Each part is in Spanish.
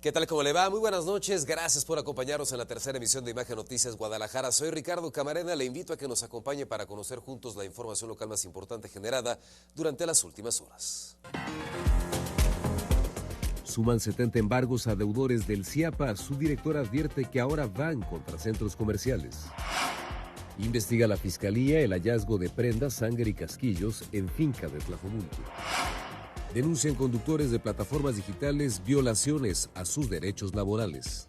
¿Qué tal? ¿Cómo le va? Muy buenas noches. Gracias por acompañarnos en la tercera emisión de Imagen Noticias Guadalajara. Soy Ricardo Camarena. Le invito a que nos acompañe para conocer juntos la información local más importante generada durante las últimas horas. Suman 70 embargos a deudores del CIAPA. Su director advierte que ahora van contra centros comerciales. Investiga la Fiscalía el hallazgo de prendas, sangre y casquillos en finca de Tlajomulco. Denuncian conductores de plataformas digitales violaciones a sus derechos laborales.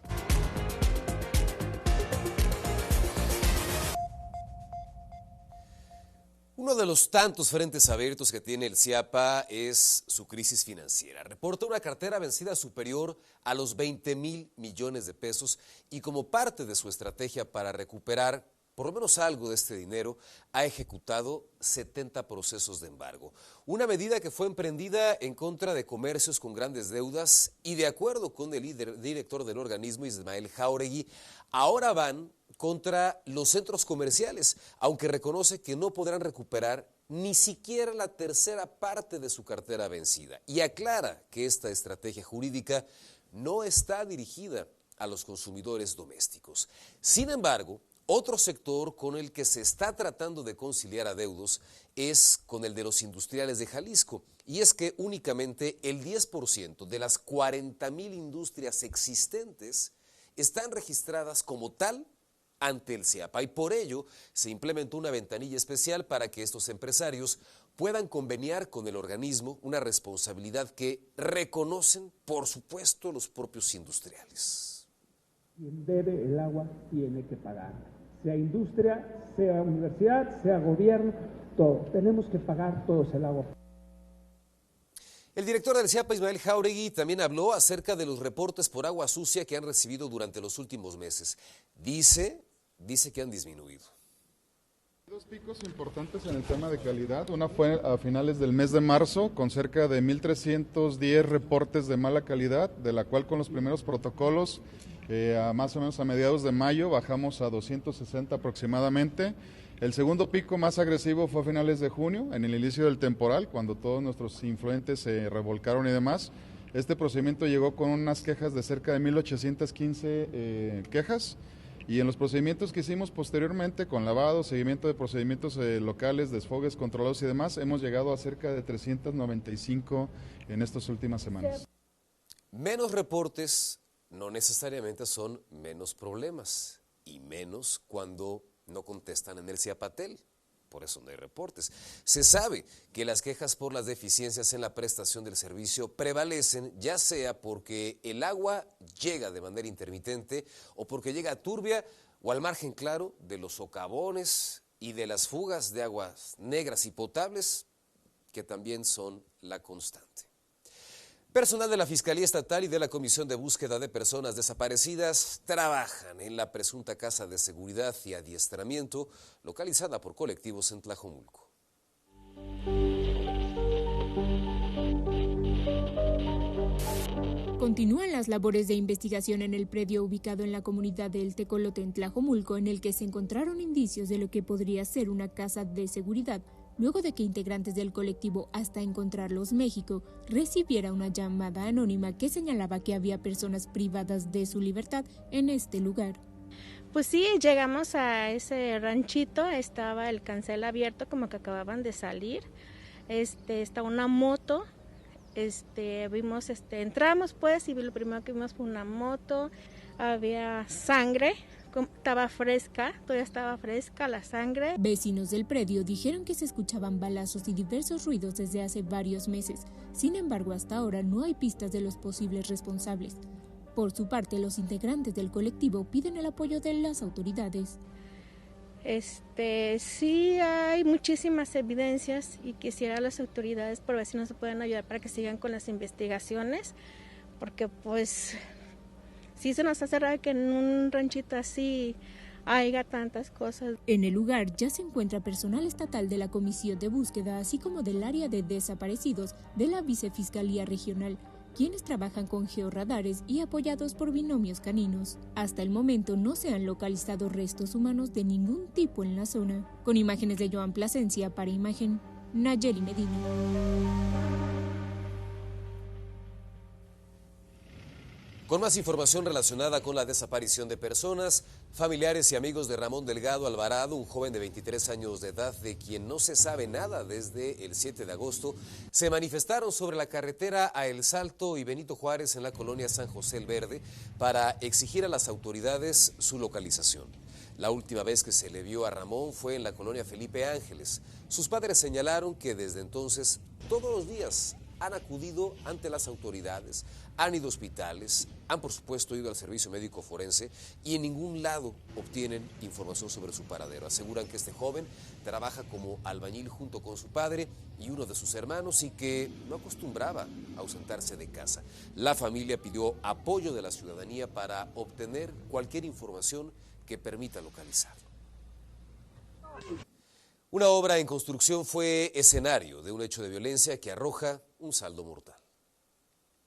Uno de los tantos frentes abiertos que tiene el CIAPA es su crisis financiera. Reporta una cartera vencida superior a los 20,000 millones de pesos y como parte de su estrategia para recuperar por lo menos algo de este dinero, ha ejecutado 70 procesos de embargo. Una medida que fue emprendida en contra de comercios con grandes deudas y de acuerdo con el director del organismo, Ismael Jáuregui, ahora van contra los centros comerciales, aunque reconoce que no podrán recuperar ni siquiera la tercera parte de su cartera vencida. Y aclara que esta estrategia jurídica no está dirigida a los consumidores domésticos. Sin embargo, otro sector con el que se está tratando de conciliar adeudos es con el de los industriales de Jalisco. Y es que únicamente el 10% de las 40,000 industrias existentes están registradas como tal ante el CIAPA. Y por ello se implementó una ventanilla especial para que estos empresarios puedan conveniar con el organismo una responsabilidad que reconocen, por supuesto, los propios industriales. Quien debe el agua tiene que pagar. Sea industria, sea universidad, sea gobierno, todo. Tenemos que pagar todos el agua. El director del CIAPA, Ismael Jáuregui, también habló acerca de los reportes por agua sucia que han recibido durante los últimos meses. Dice que han disminuido. Dos picos importantes en el tema de calidad. Una fue a finales del mes de marzo con cerca de 1,310 reportes de mala calidad, de la cual con los primeros protocolos más o menos a mediados de mayo bajamos a 260 aproximadamente. El segundo pico más agresivo fue a finales de junio, en el inicio del temporal, cuando todos nuestros influentes se revolcaron y demás. Este procedimiento llegó con unas quejas de cerca de 1,815 quejas. Y en los procedimientos que hicimos posteriormente, con lavado, seguimiento de procedimientos locales, desfogues controlados y demás, hemos llegado a cerca de 395 en estas últimas semanas. Menos reportes no necesariamente son menos problemas, y menos cuando no contestan en el CIAPATEL. Por eso no hay reportes. Se sabe que las quejas por las deficiencias en la prestación del servicio prevalecen, ya sea porque el agua llega de manera intermitente o porque llega turbia o al margen claro de los socavones y de las fugas de aguas negras y potables, que también son la constante. Personal de la Fiscalía Estatal y de la Comisión de Búsqueda de Personas Desaparecidas trabajan en la presunta casa de seguridad y adiestramiento localizada por colectivos en Tlajomulco. Continúan las labores de investigación en el predio ubicado en la comunidad de El Tecolote en Tlajomulco, en el que se encontraron indicios de lo que podría ser una casa de seguridad, luego de que integrantes del colectivo Hasta Encontrarlos México recibiera una llamada anónima que señalaba que había personas privadas de su libertad en este lugar. Pues sí, llegamos a ese ranchito, estaba el cancel abierto, como que acababan de salir, estaba una moto, vimos, entramos pues y lo primero que vimos fue una moto, había sangre. Estaba fresca, todavía estaba fresca la sangre. Vecinos del predio dijeron que se escuchaban balazos y diversos ruidos desde hace varios meses. Sin embargo, hasta ahora no hay pistas de los posibles responsables. Por su parte, los integrantes del colectivo piden el apoyo de las autoridades. Sí hay muchísimas evidencias y quisiera a las autoridades por ver si nos pueden ayudar para que sigan con las investigaciones, porque pues sí se nos hace raro que en un ranchito así haya tantas cosas. En el lugar ya se encuentra personal estatal de la Comisión de Búsqueda, así como del área de desaparecidos de la Vicefiscalía Regional, quienes trabajan con georradares y apoyados por binomios caninos. Hasta el momento no se han localizado restos humanos de ningún tipo en la zona. Con imágenes de Joan Plasencia, para Imagen, Nayeli Medina. Con más información relacionada con la desaparición de personas, familiares y amigos de Ramón Delgado Alvarado, un joven de 23 años de edad de quien no se sabe nada desde el 7 de agosto, se manifestaron sobre la carretera a El Salto y Benito Juárez en la colonia San José el Verde para exigir a las autoridades su localización. La última vez que se le vio a Ramón fue en la colonia Felipe Ángeles. Sus padres señalaron que desde entonces, todos los días, han acudido ante las autoridades, han ido a hospitales, han por supuesto ido al servicio médico forense y en ningún lado obtienen información sobre su paradero. Aseguran que este joven trabaja como albañil junto con su padre y uno de sus hermanos y que no acostumbraba a ausentarse de casa. La familia pidió apoyo de la ciudadanía para obtener cualquier información que permita localizarlo. Una obra en construcción fue escenario de un hecho de violencia que arroja un saldo mortal.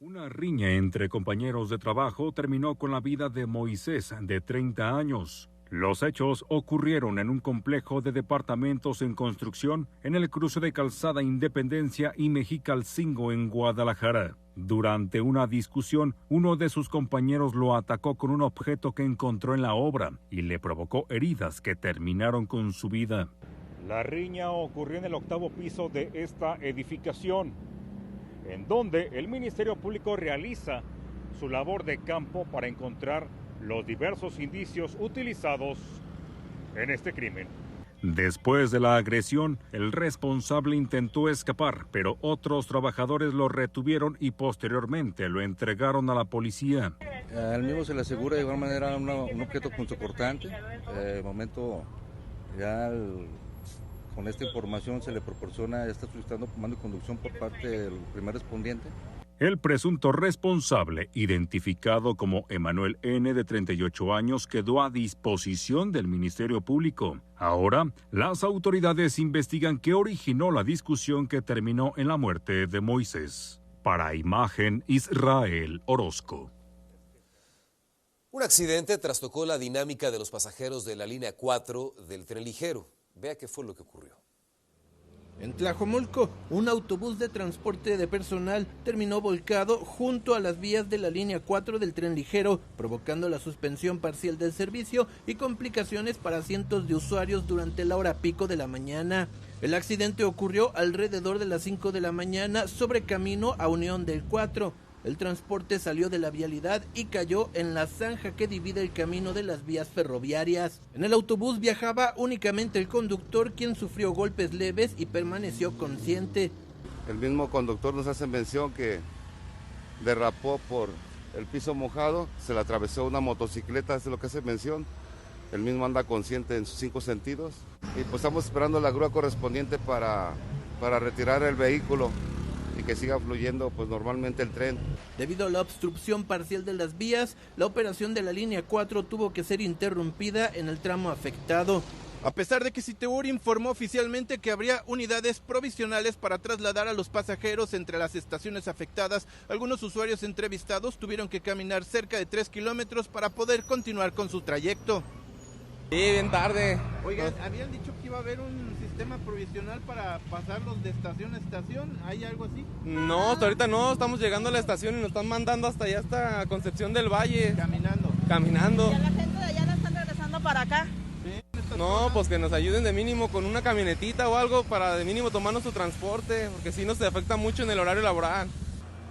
Una riña entre compañeros de trabajo terminó con la vida de Moisés, de 30 años. Los hechos ocurrieron en un complejo de departamentos en construcción en el cruce de Calzada Independencia y Mexicalcingo en Guadalajara. Durante una discusión, uno de sus compañeros lo atacó con un objeto que encontró en la obra y le provocó heridas que terminaron con su vida. La riña ocurrió en el 8º piso de esta edificación, en donde el Ministerio Público realiza su labor de campo para encontrar los diversos indicios utilizados en este crimen. Después de la agresión, el responsable intentó escapar, pero otros trabajadores lo retuvieron y posteriormente lo entregaron a la policía. Al mismo se le asegura de igual manera un objeto punzocortante. De momento ya con esta información se le proporciona, está solicitando comando de conducción por parte del primer respondiente. El presunto responsable, identificado como Emanuel N., de 38 años, quedó a disposición del Ministerio Público. Ahora, las autoridades investigan qué originó la discusión que terminó en la muerte de Moisés. Para Imagen, Israel Orozco. Un accidente trastocó la dinámica de los pasajeros de la línea 4 del tren ligero. Vea qué fue lo que ocurrió. En Tlajomulco, un autobús de transporte de personal terminó volcado junto a las vías de la línea 4 del tren ligero, provocando la suspensión parcial del servicio y complicaciones para cientos de usuarios durante la hora pico de la mañana. El accidente ocurrió alrededor de las 5 de la mañana sobre camino a Unión del 4. El transporte salió de la vialidad y cayó en la zanja que divide el camino de las vías ferroviarias. En el autobús viajaba únicamente el conductor, quien sufrió golpes leves y permaneció consciente. El mismo conductor nos hace mención que derrapó por el piso mojado, se le atravesó una motocicleta, es lo que hace mención. El mismo anda consciente en sus 5 sentidos. Y pues estamos esperando la grúa correspondiente para retirar el vehículo y que siga fluyendo pues normalmente el tren. Debido a la obstrucción parcial de las vías, la operación de la línea 4 tuvo que ser interrumpida en el tramo afectado. A pesar de que Citeur informó oficialmente que habría unidades provisionales para trasladar a los pasajeros entre las estaciones afectadas, algunos usuarios entrevistados tuvieron que caminar cerca de 3 kilómetros para poder continuar con su trayecto. Sí, bien tarde. Oigan, habían dicho que iba a haber un sistema provisional para pasarlos de estación a estación. ¿Hay algo así? No, hasta ahorita no. Estamos llegando a la estación y nos están mandando hasta allá, hasta Concepción del Valle. Caminando. ¿Ya la gente de allá la están regresando para acá? Sí. No, pues que nos ayuden de mínimo con una camionetita o algo para de mínimo tomarnos su transporte, porque sí nos afecta mucho en el horario laboral.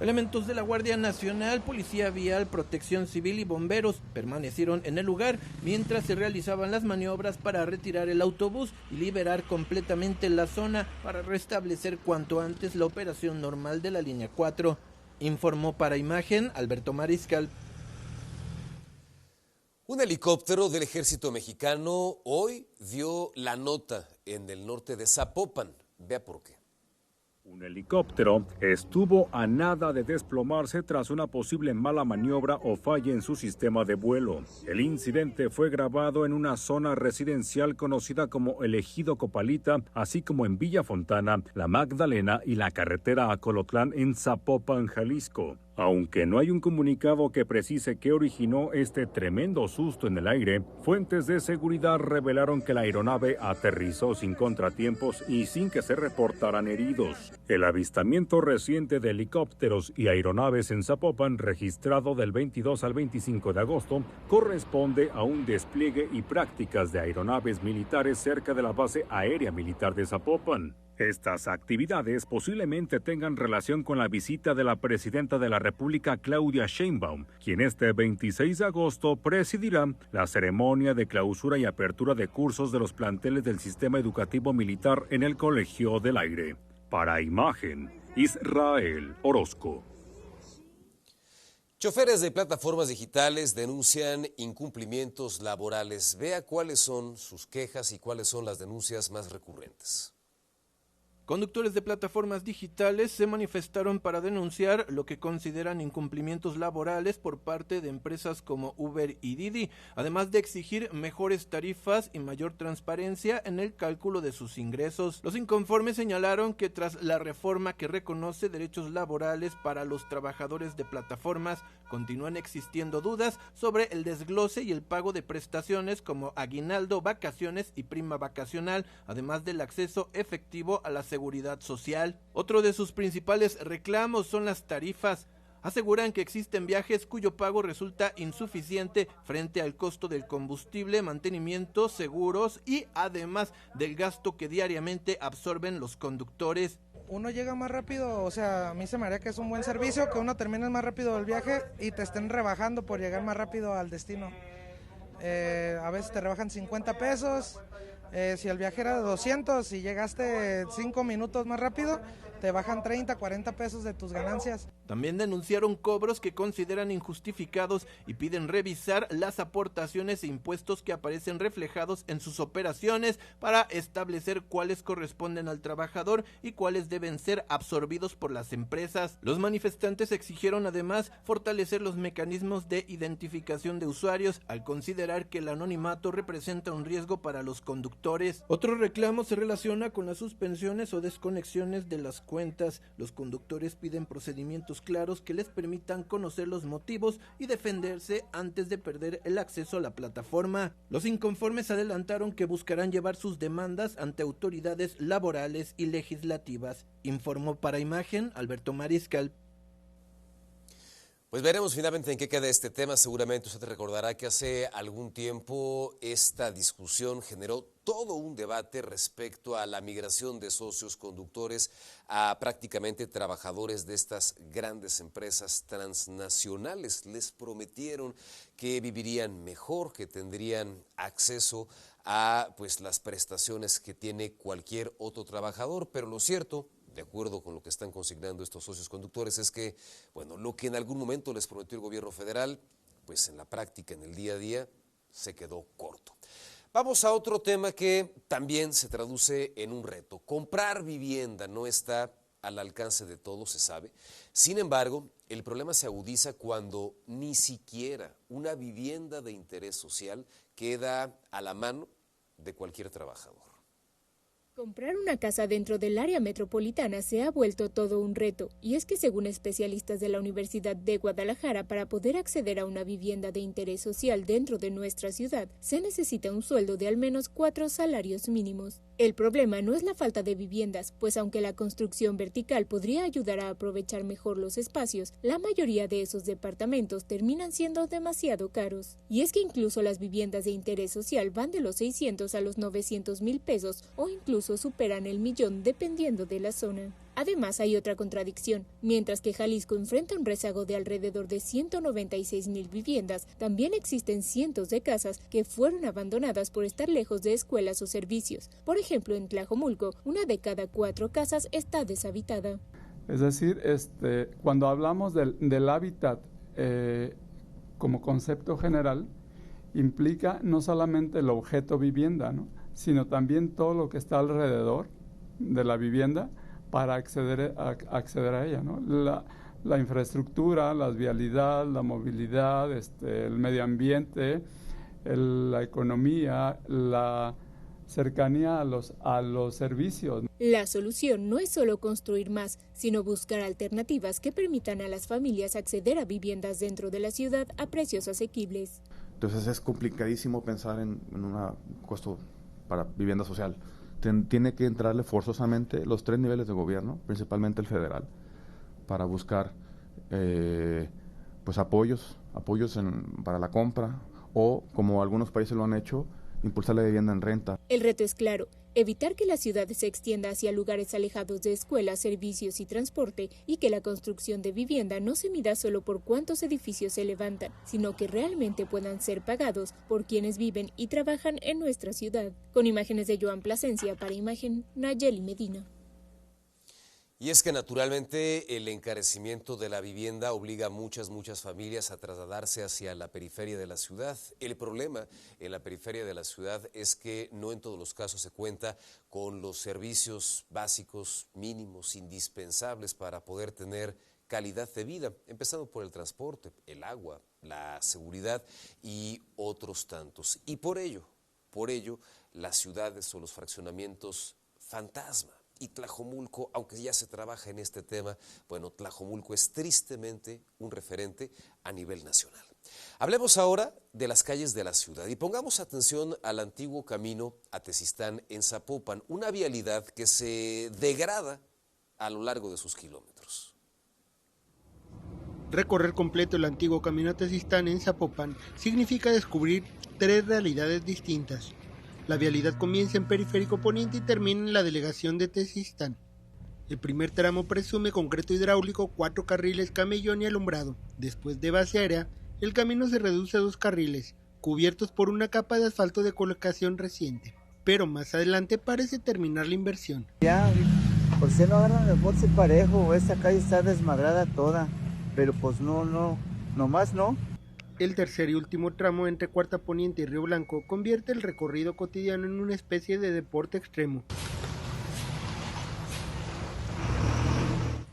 Elementos de la Guardia Nacional, Policía Vial, Protección Civil y bomberos permanecieron en el lugar mientras se realizaban las maniobras para retirar el autobús y liberar completamente la zona para restablecer cuanto antes la operación normal de la línea 4. Informó para Imagen Alberto Mariscal. Un helicóptero del ejército mexicano hoy dio la nota en el norte de Zapopan. Vea por qué. Un helicóptero estuvo a nada de desplomarse tras una posible mala maniobra o falla en su sistema de vuelo. El incidente fue grabado en una zona residencial conocida como el Ejido Copalita, así como en Villa Fontana, La Magdalena y la carretera a Colotlán en Zapopan, Jalisco. Aunque no hay un comunicado que precise qué originó este tremendo susto en el aire, fuentes de seguridad revelaron que la aeronave aterrizó sin contratiempos y sin que se reportaran heridos. El avistamiento reciente de helicópteros y aeronaves en Zapopan, registrado del 22 al 25 de agosto, corresponde a un despliegue y prácticas de aeronaves militares cerca de la base aérea militar de Zapopan. Estas actividades posiblemente tengan relación con la visita de la presidenta de la República, Claudia Sheinbaum, quien este 26 de agosto presidirá la ceremonia de clausura y apertura de cursos de los planteles del sistema educativo militar en el Colegio del Aire. Para Imagen, Israel Orozco. Choferes de plataformas digitales denuncian incumplimientos laborales. Vea cuáles son sus quejas y cuáles son las denuncias más recurrentes. Conductores de plataformas digitales se manifestaron para denunciar lo que consideran incumplimientos laborales por parte de empresas como Uber y Didi, además de exigir mejores tarifas y mayor transparencia en el cálculo de sus ingresos. Los inconformes señalaron que tras la reforma que reconoce derechos laborales para los trabajadores de plataformas, continúan existiendo dudas sobre el desglose y el pago de prestaciones como aguinaldo, vacaciones y prima vacacional, además del acceso efectivo a la seguridad social. Otro de sus principales reclamos son las tarifas. Aseguran que existen viajes cuyo pago resulta insuficiente frente al costo del combustible, mantenimiento, seguros y además del gasto que diariamente absorben los conductores. Uno llega más rápido, o sea, a mí se me haría que es un buen servicio, que uno termine más rápido el viaje y te estén rebajando por llegar más rápido al destino. A veces te rebajan 50 pesos, si el viaje era de 200 y llegaste 5 minutos más rápido, te bajan 30, 40 pesos de tus ganancias. También denunciaron cobros que consideran injustificados y piden revisar las aportaciones e impuestos que aparecen reflejados en sus operaciones para establecer cuáles corresponden al trabajador y cuáles deben ser absorbidos por las empresas. Los manifestantes exigieron además fortalecer los mecanismos de identificación de usuarios al considerar que el anonimato representa un riesgo para los conductores. Otro reclamo se relaciona con las suspensiones o desconexiones de las cuentas. Los conductores piden procedimientos claros que les permitan conocer los motivos y defenderse antes de perder el acceso a la plataforma. Los inconformes adelantaron que buscarán llevar sus demandas ante autoridades laborales y legislativas. Informó para Imagen Alberto Mariscal. Pues veremos finalmente en qué queda este tema. Seguramente usted recordará que hace algún tiempo esta discusión generó todo un debate respecto a la migración de socios conductores a prácticamente trabajadores de estas grandes empresas transnacionales. Les prometieron que vivirían mejor, que tendrían acceso a las prestaciones que tiene cualquier otro trabajador, pero lo cierto, de acuerdo con lo que están consignando estos socios conductores, es que, lo que en algún momento les prometió el gobierno federal, en la práctica, en el día a día, se quedó corto. Vamos a otro tema que también se traduce en un reto. Comprar vivienda no está al alcance de todos, se sabe. Sin embargo, el problema se agudiza cuando ni siquiera una vivienda de interés social queda a la mano de cualquier trabajador. Comprar una casa dentro del área metropolitana se ha vuelto todo un reto, y es que según especialistas de la Universidad de Guadalajara, para poder acceder a una vivienda de interés social dentro de nuestra ciudad, se necesita un sueldo de al menos 4 salarios mínimos. El problema no es la falta de viviendas, pues aunque la construcción vertical podría ayudar a aprovechar mejor los espacios, la mayoría de esos departamentos terminan siendo demasiado caros. Y es que incluso las viviendas de interés social van de los 600 a los 900,000 pesos o incluso superan el 1,000,000 dependiendo de la zona. Además, hay otra contradicción. Mientras que Jalisco enfrenta un rezago de alrededor de 196,000 viviendas, también existen cientos de casas que fueron abandonadas por estar lejos de escuelas o servicios. Por ejemplo, en Tlajomulco, 1 de cada 4 casas está deshabitada. Es decir, cuando hablamos del hábitat como concepto general, implica no solamente el objeto vivienda, ¿no?, sino también todo lo que está alrededor de la vivienda para acceder a ella, ¿no? La infraestructura, la vialidad, la movilidad, el medio ambiente, la economía, la cercanía a los servicios. La solución no es solo construir más, sino buscar alternativas que permitan a las familias acceder a viviendas dentro de la ciudad a precios asequibles. Entonces es complicadísimo pensar en un costo para vivienda social. Tiene que entrarle forzosamente los 3 niveles de gobierno, principalmente el federal, para buscar pues apoyos para la compra o, como algunos países lo han hecho, impulsar la vivienda en renta. El reto es claro, evitar que la ciudad se extienda hacia lugares alejados de escuelas, servicios y transporte, y que la construcción de vivienda no se mida solo por cuántos edificios se levantan, sino que realmente puedan ser pagados por quienes viven y trabajan en nuestra ciudad. Con imágenes de Joan Plasencia, para Imagen, Nayeli Medina. Y es que naturalmente el encarecimiento de la vivienda obliga a muchas familias a trasladarse hacia la periferia de la ciudad. El problema en la periferia de la ciudad es que no en todos los casos se cuenta con los servicios básicos mínimos, indispensables para poder tener calidad de vida, empezando por el transporte, el agua, la seguridad y otros tantos. Y por ello, las ciudades o los fraccionamientos fantasma. Y Tlajomulco, aunque ya se trabaja en este tema, bueno, Tlajomulco es tristemente un referente a nivel nacional. Hablemos ahora de las calles de la ciudad y pongamos atención al antiguo camino a Tezistán en Zapopan, una vialidad que se degrada a lo largo de sus kilómetros. Recorrer completo el antiguo camino a Tezistán en Zapopan significa descubrir 3 realidades distintas. La vialidad comienza en Periférico Poniente y termina en la delegación de Tezistán. El primer tramo presume concreto hidráulico, 4 carriles, camellón y alumbrado. Después de base aérea, el camino se reduce a 2 carriles, cubiertos por una capa de asfalto de colocación reciente. Pero más adelante parece terminar la inversión. Ya, ¿por qué no agarran el bote parejo? Esta calle está desmadrada toda, pero pues nomás no. El tercer y último tramo entre Cuarta Poniente y Río Blanco convierte el recorrido cotidiano en una especie de deporte extremo.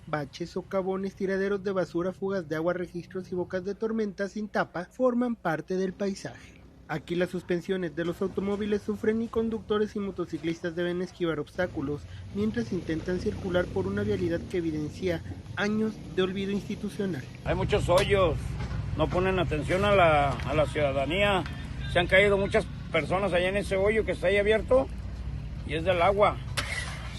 Baches, socavones, tiraderos de basura, fugas de agua, registros y bocas de tormenta sin tapa forman parte del paisaje. Aquí las suspensiones de los automóviles sufren y conductores y motociclistas deben esquivar obstáculos mientras intentan circular por una vialidad que evidencia años de olvido institucional. Hay muchos hoyos. No ponen atención a la ciudadanía. Se han caído muchas personas allá en ese hoyo que está ahí abierto y es del agua.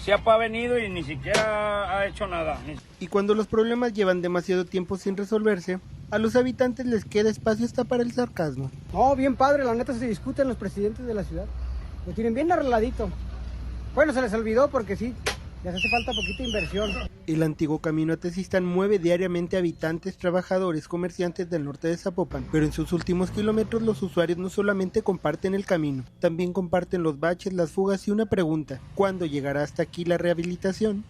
SIAPA ha venido y ni siquiera ha hecho nada. Y cuando los problemas llevan demasiado tiempo sin resolverse, a los habitantes les queda espacio hasta para el sarcasmo. No, bien padre, la neta se discuten los presidentes de la ciudad. Lo tienen bien arregladito. Bueno, se les olvidó porque sí, les hace falta poquita inversión. El antiguo camino a Tezistán mueve diariamente habitantes, trabajadores, comerciantes del norte de Zapopan, pero en sus últimos kilómetros los usuarios no solamente comparten el camino, también comparten los baches, las fugas y una pregunta: ¿cuándo llegará hasta aquí la rehabilitación?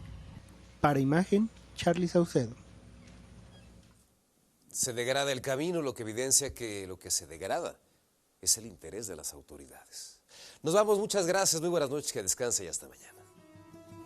Para Imagen, Charly Saucedo. Se degrada el camino, lo que evidencia que lo que se degrada es el interés de las autoridades. Nos vamos, muchas gracias, muy buenas noches, que descanse y hasta mañana.